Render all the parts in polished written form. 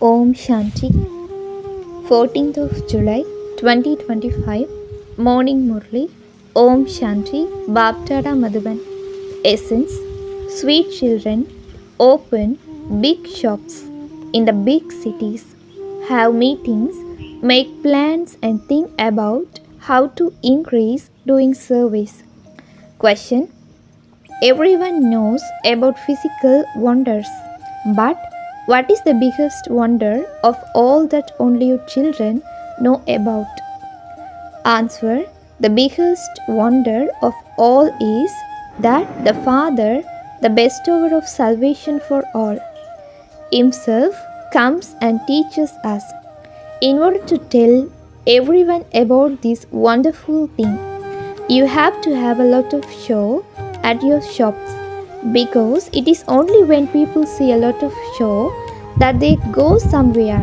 Om Shanti, 14th of July 2025, Morning Murli, Om Shanti, Baptada Madhuban. Essence, sweet children, open big shops in the big cities, have meetings, make plans and think about how to increase doing service. Question: everyone knows about physical wonders, but what is the biggest wonder of all that only you children know about? Answer: the biggest wonder of all is that the Father, the bestower of salvation for all, Himself comes and teaches us. In order to tell everyone about this wonderful thing, you have to have a lot of show at your shops, because it is only when people see a lot of show that they go somewhere.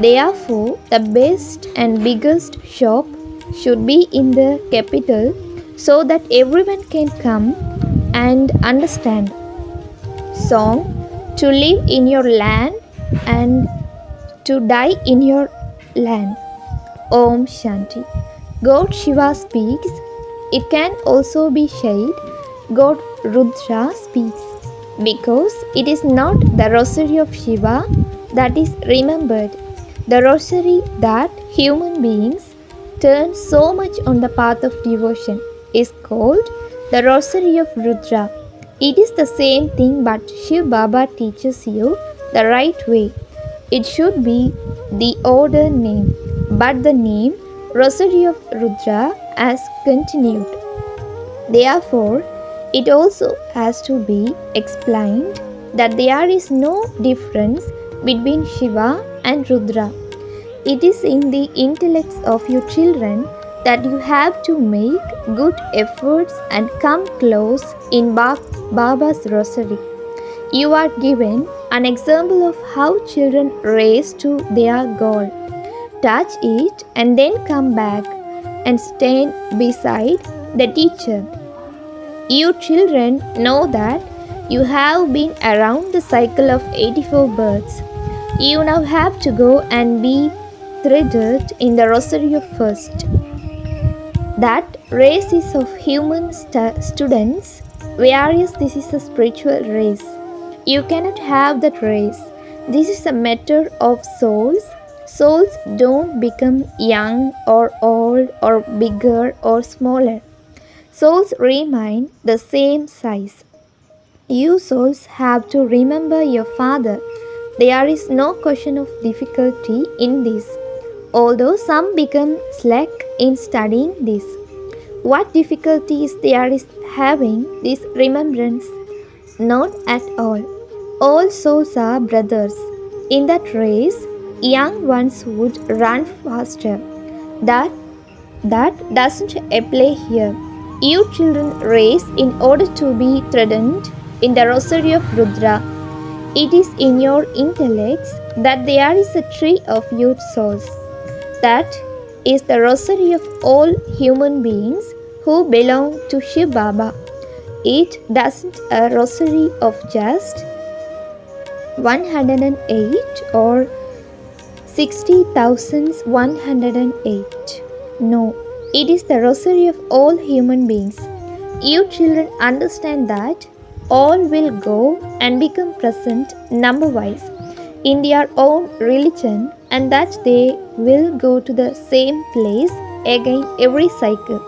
Therefore, the best and biggest shop should be in the capital so that everyone can come and understand. Song: to live in your land and to die in your land. Om Shanti. God Shiva speaks. It can also be said God Rudra speaks, because it is not the rosary of Shiva that is remembered. The rosary that human beings turn so much on the path of devotion is called the rosary of Rudra. It is the same thing, but Shiv Baba teaches you the right way. It should be the order name, but the name Rosary of Rudra has continued. Therefore, it also has to be explained that there is no difference between Shiva and Rudra. It is in the intellects of your children that you have to make good efforts and come close in Baba's Rosary. You are given an example of how children race to their goal. Touch it and then come back and stand beside the teacher. You children know that you have been around the cycle of 84 births. You now have to go and be threaded in the rosary of first. That race is of human students, whereas this is a spiritual race. You cannot have that race. This is a matter of souls. Souls don't become young or old or bigger or smaller. Souls remain the same size. You souls have to remember your Father. There is no question of difficulty in this, although some become slack in studying this. What difficulty is there is having this remembrance? Not at all. All souls are brothers. In that race, young ones would run faster. That doesn't apply here. You children race in order to be threatened in the rosary of Rudra. It is in your intellects that there is a tree of youth souls. That is the rosary of all human beings who belong to Shiv Baba. It doesn't a rosary of just 108 or 60,108. No, it is the rosary of all human beings. You children understand that all will go and become present number-wise in their own religion, and that they will go to the same place again every cycle.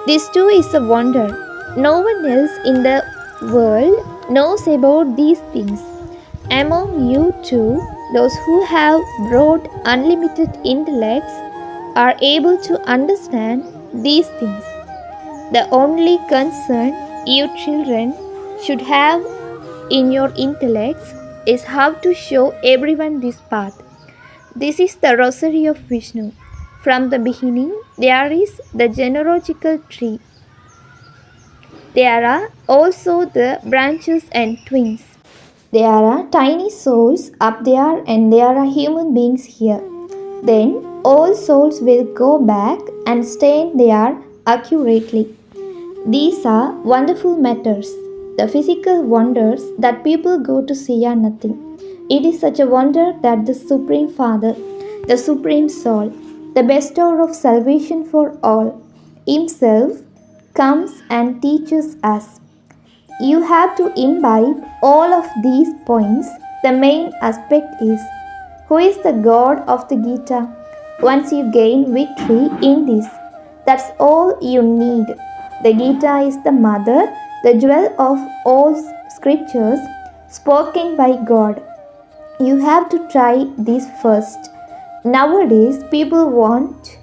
This too is a wonder. No one else in the world knows about these things. Among you too, those who have broad unlimited intellects are able to understand these things. The only concern you children should have in your intellects is how to show everyone this path. This is the rosary of Vishnu. From the beginning, there is the genealogical tree. There are also the branches and twins. There are tiny souls up there and there are human beings here. Then all souls will go back and stand there accurately. These are wonderful matters. The physical wonders that people go to see are nothing. It is such a wonder that the Supreme Father, the Supreme Soul, the bestower of salvation for all, Himself comes and teaches us. You have to imbibe all of these points. The main aspect is who is the God of the Gita. Once you gain victory in this, that's all you need. The Gita is the mother, the jewel of all scriptures spoken by God. You have to try this first. Nowadays, people want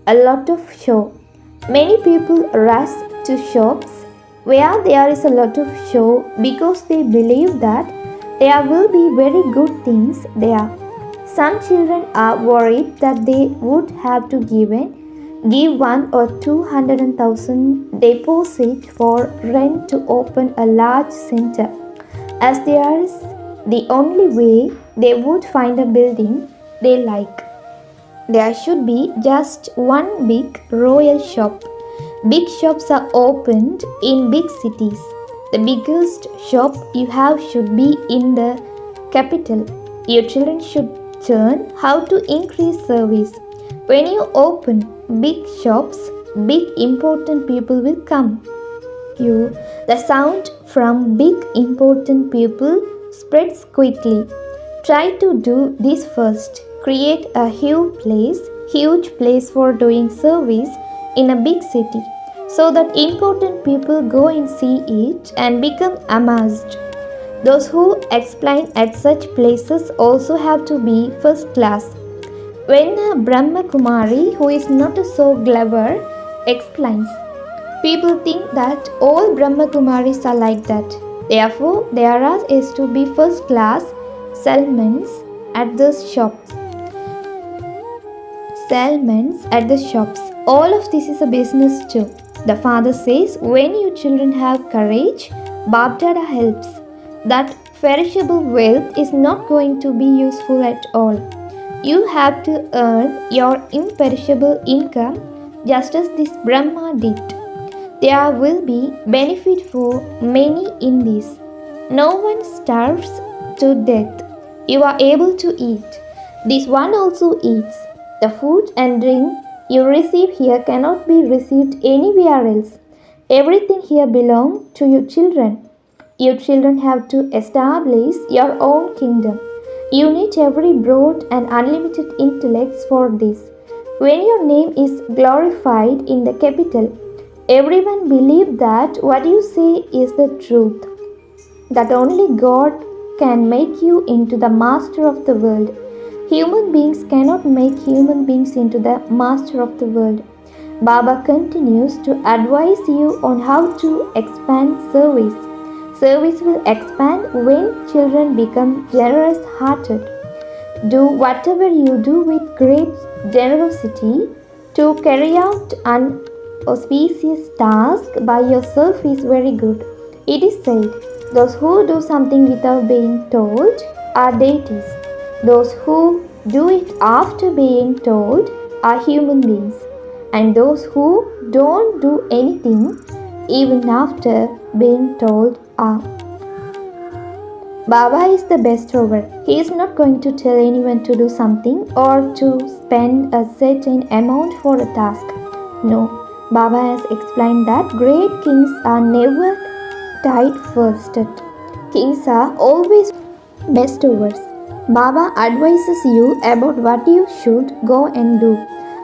a lot of show. Many people rush to shops where there is a lot of show because they believe that there will be very good things there. Some children are worried that they would have to give 1 or 200,000 deposit for rent to open a large center, as there is the only way they would find a building they like. There should be just one big royal shop. Big shops are opened in big cities. The biggest shop you have should be in the capital. Your children should learn how to increase service. When you open big shops, big important people will come. The sound from big important people spreads quickly. Try to do this first. Create a huge place for doing service in a big city, so that important people go and see it and become amazed. Those who explain at such places also have to be first class. When a Brahma Kumari, who is not so clever, explains, people think that all Brahma Kumaris are like that. Therefore, there is to be first class salmons at the shops. All of this is a business too. The father says, when you children have courage, Bapdada helps. That perishable wealth is not going to be useful at all. You have to earn your imperishable income just as this Brahma did. There will be benefit for many in this. No one starves to death. You are able to eat. This one also eats. The food and drink you receive here cannot be received anywhere else. Everything here belongs to your children. Your children have to establish your own kingdom. You need every broad and unlimited intellects for this. When your name is glorified in the capital, everyone believes that what you say is the truth. That only God can make you into the master of the world. Human beings cannot make human beings into the master of the world. Baba continues to advise you on how to expand service. Service will expand when children become generous-hearted. Do whatever you do with great generosity. To carry out an auspicious task by yourself is very good. It is said, those who do something without being told are deities. Those who do it after being told are human beings. And those who don't do anything even after being told are. Baba is the bestower. He is not going to tell anyone to do something or to spend a certain amount for a task. No, Baba has explained that great kings are never tight-fisted. Kings are always bestowers. Baba advises you about what you should go and do.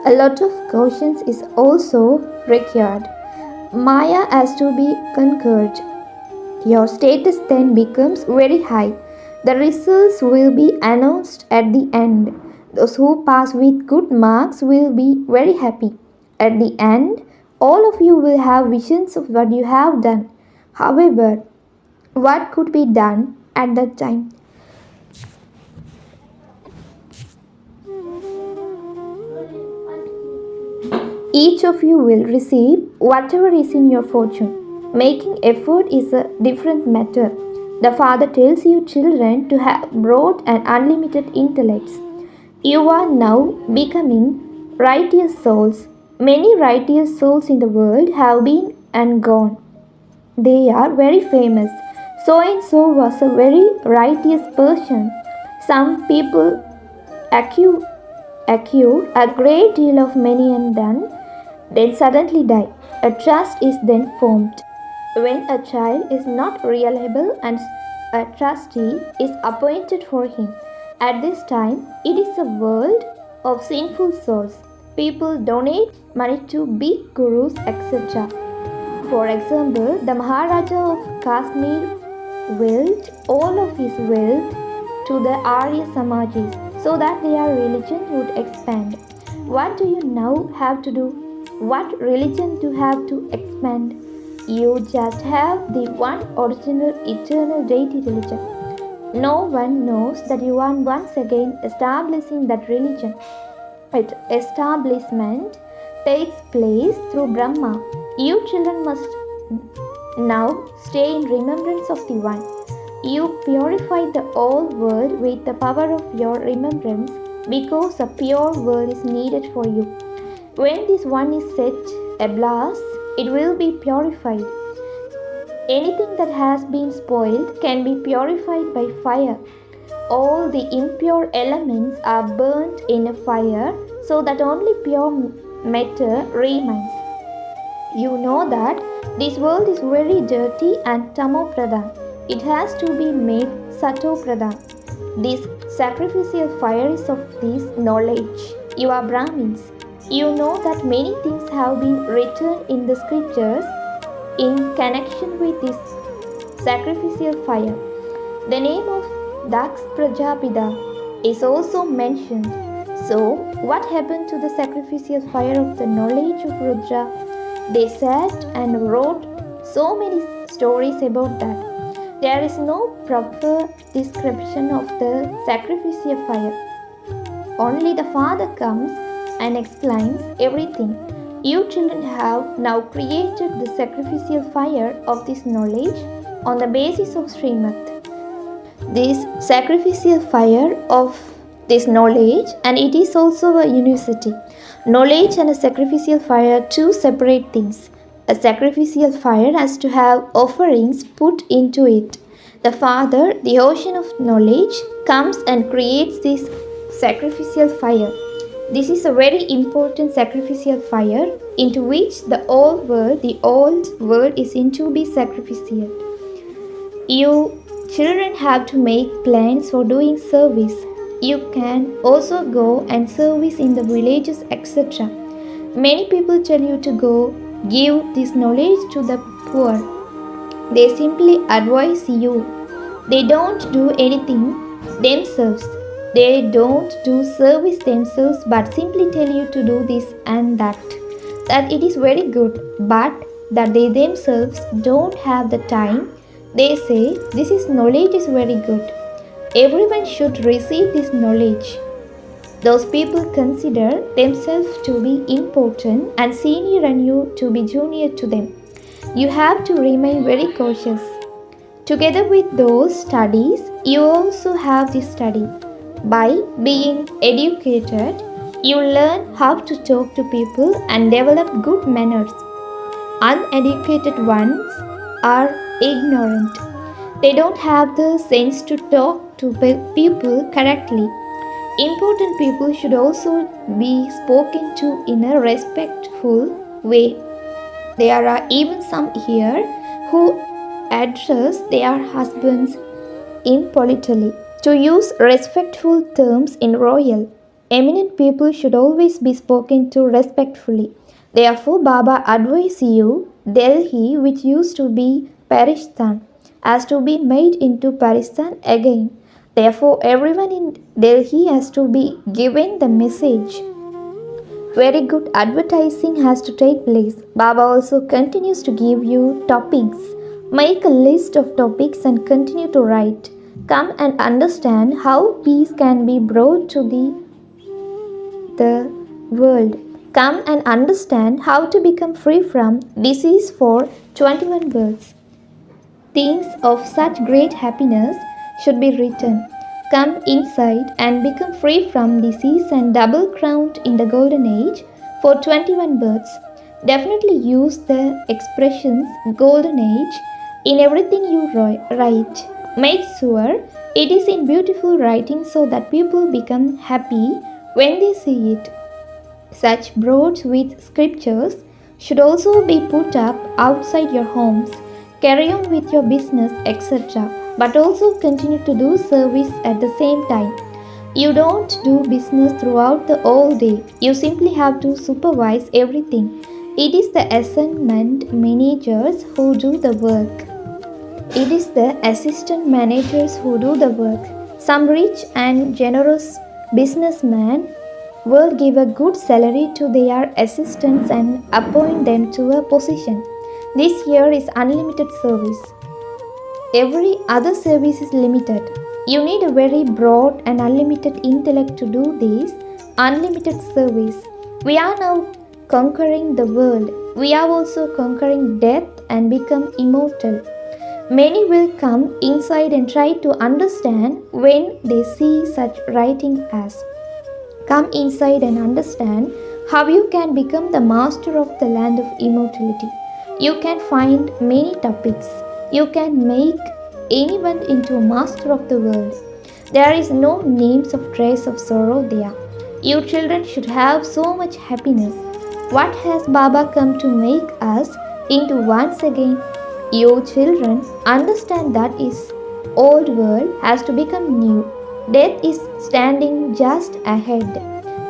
A lot of caution is also required. Maya has to be conquered. Your status then becomes very high. The results will be announced at the end. Those who pass with good marks will be very happy. At the end, all of you will have visions of what you have done. However, what could be done at that time? Each of you will receive whatever is in your fortune. Making effort is a different matter. The Father tells you children to have broad and unlimited intellects. You are now becoming righteous souls. Many righteous souls in the world have been and gone. They are very famous. So and so was a very righteous person. Some people accuse, accuse a great deal of money and then suddenly die. A trust is then formed. When a child is not reliable and a trustee is appointed for him, at this time it is a world of sinful souls. People donate money to big gurus, etc. For example, the Maharaja of Kashmir willed all of his wealth to the Arya Samajis so that their religion would expand. What do you now have to do? What religion do you have to expand? You just have the one original eternal deity religion. No one knows that you are once again establishing that religion. Its establishment takes place through Brahma. You children must now stay in remembrance of the One. You purify the old world with the power of your remembrance because a pure world is needed for you. When this one is set ablaze, it will be purified. Anything that has been spoiled can be purified by fire. All the impure elements are burnt in a fire so that only pure matter remains. You know that this world is very dirty and tamo-pradhan. It has to be made sato-pradhan. This sacrificial fire is of this knowledge. You are Brahmins. You know that many things have been written in the scriptures in connection with this sacrificial fire. The name of Daksh Prajapita is also mentioned. So, what happened to the sacrificial fire of the knowledge of Rudra? They sat and wrote so many stories about that. There is no proper description of the sacrificial fire. Only the Father comes and explains everything. You children have now created the sacrificial fire of this knowledge on the basis of Srimad. This sacrificial fire of this knowledge, and it is also a university. Knowledge and a sacrificial fire are two separate things. A sacrificial fire has to have offerings put into it. The Father, the ocean of knowledge, comes and creates this sacrificial fire. This is a very important sacrificial fire into which the old world is into be sacrificial. You children have to make plans for doing service. You can also go and service in the villages, etc. Many people tell you to go give this knowledge to the poor. They simply advise you. They don't do anything themselves. They don't do service themselves but simply tell you to do this and that. That it is very good, but that they themselves don't have the time. They say this is knowledge is very good. Everyone should receive this knowledge. Those people consider themselves to be important and senior and you to be junior to them. You have to remain very cautious. Together with those studies, you also have this study. By being educated, you learn how to talk to people and develop good manners. Uneducated ones are ignorant. They don't have the sense to talk to people correctly. Important people should also be spoken to in a respectful way. There are even some here who address their husbands impolitely. To use respectful terms in royal, eminent people should always be spoken to respectfully. Therefore, Baba advises you, Delhi, which used to be Paristan, has to be made into Paristan again. Therefore, everyone in Delhi has to be given the message. Very good advertising has to take place. Baba also continues to give you topics. Make a list of topics and continue to write. Come and understand how peace can be brought to the world. Come and understand how to become free from disease for 21 births. Things of such great happiness should be written. Come inside and become free from disease and double crowned in the golden age for 21 births. Definitely use the expressions golden age In everything you write, make sure it is in beautiful writing so that people become happy when they see it. Such boards with scriptures should also be put up outside your homes. Carry on with your business, etc. But also continue to do service at the same time. You don't do business throughout the whole day. You simply have to supervise everything. It is the assignment managers who do the work. It is the assistant managers who do the work. Some rich and generous businessmen will give a good salary to their assistants and appoint them to a position. This here is unlimited service. Every other service is limited. You need a very broad and unlimited intellect to do this unlimited service. We are now conquering the world. We are also conquering death and become immortal. Many will come inside and try to understand when they see such writing as come inside and understand how you can become the master of the land of immortality. You can find many topics. You can make anyone into a master of the world. There is no names of trace of sorrow there. You children should have so much happiness. What has Baba come to make us into once again? You children understand that is old world has to become new. Death is standing just ahead.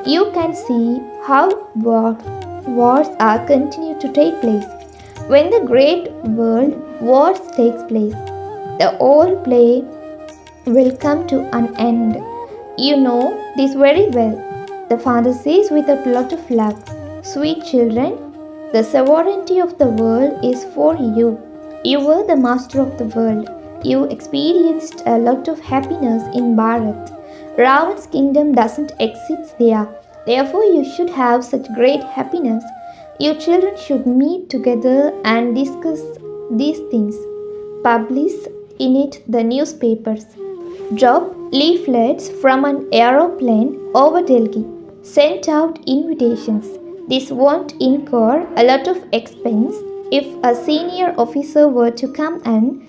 You can see how wars are continue to take place. When the great world wars takes place, the old play will come to an end. You know this very well. The father says with a lot of love, sweet children, the sovereignty of the world is for you. You were the master of the world. You experienced a lot of happiness in Bharat. Ravan's kingdom doesn't exist there. Therefore, you should have such great happiness. You children should meet together and discuss these things. Publish in it the newspapers. Drop leaflets from an aeroplane over Delhi. Send out invitations. This won't incur a lot of expense if a senior officer were to come and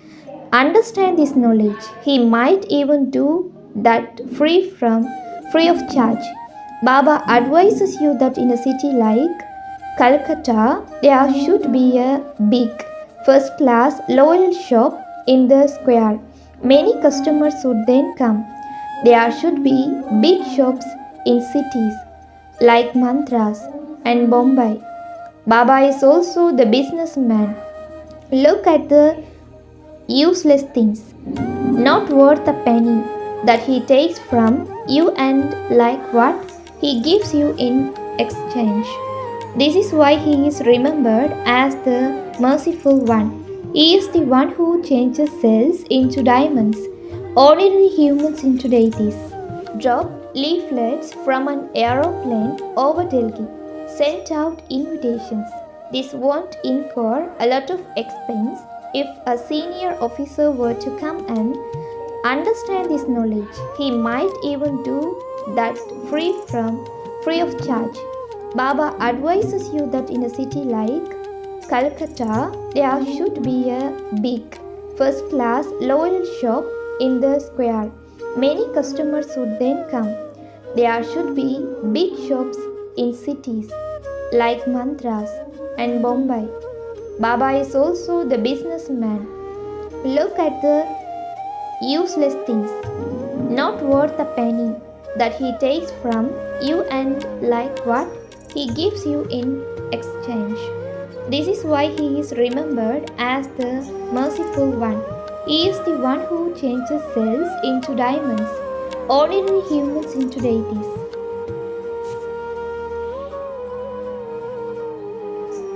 understand this knowledge. He might even do that free of charge. Baba advises you that in a city like Calcutta, there should be a big, first class, loyal shop in the square. Many customers would then come. There should be big shops in cities like Madras and Bombay. Baba is also the businessman. Look at the useless things, not worth a penny, that he takes from you and like what he gives you in exchange. This is why he is remembered as the merciful one. He is the one who changes cells into diamonds, ordinary humans into deities. Drop leaflets from an aeroplane over Delhi. Send out invitations. This won't incur a lot of expense if a senior officer were to come and understand this knowledge. He might even do that free of charge. Baba advises you that in a city like Calcutta, there should be a big, first class, loyal shop in the square. Many customers would then come. There should be big shops in cities like Madras and Bombay. Baba is also the businessman. Look at the useless things, not worth a penny, that he takes from you and like what he gives you in exchange. This is why he is remembered as the merciful one. He is the one who changes cells into diamonds, ordinary humans into deities.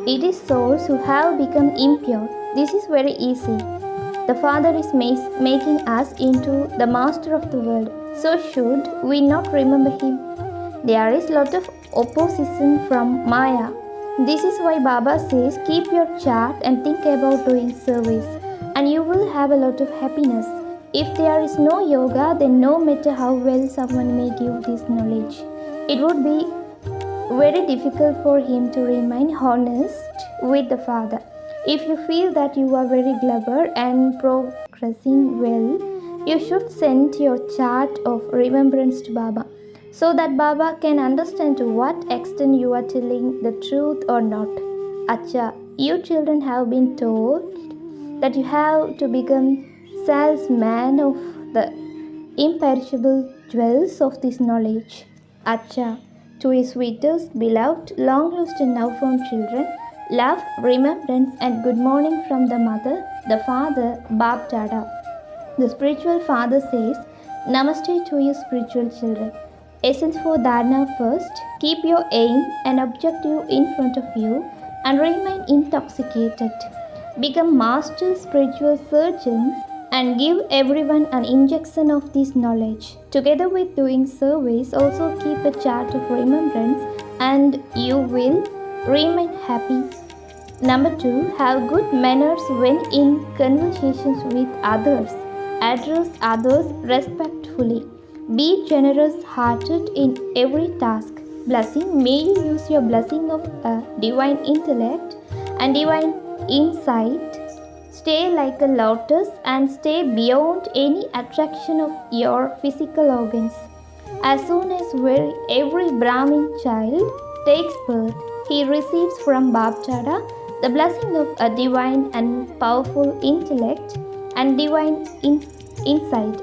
It is souls who have become impure. This is very easy. The Father is making us into the master of the world. So should we not remember him? There is lot of opposition from Maya. This is why Baba says keep your chart and think about doing service and you will have a lot of happiness. If there is no yoga, then no matter how well someone may give this knowledge, it would be very difficult for him to remain honest with the Father. If you feel that you are very clever and progressing well, you should send your chart of remembrance to Baba so that Baba can understand to what extent you are telling the truth or not. Acha, you children have been told that you have to become salesman of the imperishable jewels of this knowledge. Acha, to his sweetest, beloved, long lost and now found children, love, remembrance, and good morning from the mother, the father, Bab Dada. The spiritual father says, Namaste to you, spiritual children. Essence for Dharna first, keep your aim and objective in front of you and remain intoxicated. Become master spiritual surgeons and give everyone an injection of this knowledge. Together with doing service, also keep a chart of remembrance and you will remain happy. Number 2, have good manners when in conversations with others. Address others respectfully. Be generous hearted in every task. Blessing, may you use your blessing of divine intellect and divine insight. Stay like a lotus and stay beyond any attraction of your physical organs. As soon as every Brahmin child takes birth, he receives from Baptada the blessing of a divine and powerful intellect and divine insight.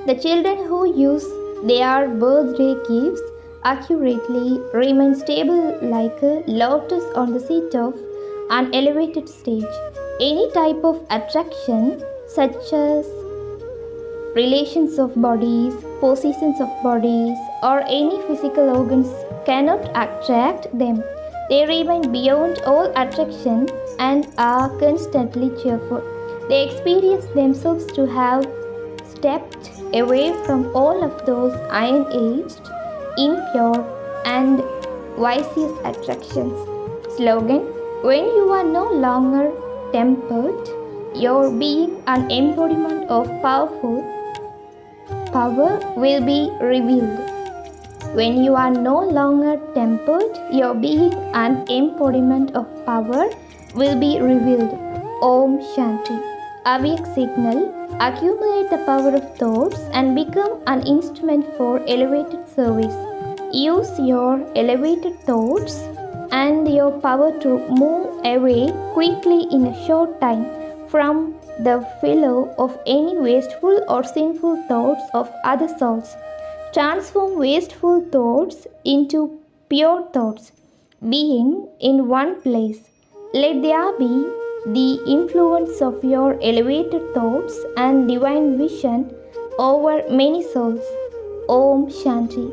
The children who use their birthday gifts accurately remain stable like a lotus on the seat of an elevated stage. Any type of attraction, such as relations of bodies, positions of bodies, or any physical organs, cannot attract them. They remain beyond all attraction and are constantly cheerful. They experience themselves to have stepped away from all of those iron-aged, impure, and vicious attractions. Slogan: when you are no longer tempered, your being an embodiment of power will be revealed. When you are no longer tempered, your being an embodiment of power will be revealed. Om Shanti. Avyak signal: accumulate the power of thoughts and become an instrument for elevated service. Use your elevated thoughts and your power to move away quickly in a short time from the flow of any wasteful or sinful thoughts of other souls. Transform wasteful thoughts into pure thoughts, being in one place. Let there be the influence of your elevated thoughts and divine vision over many souls. Om Shanti.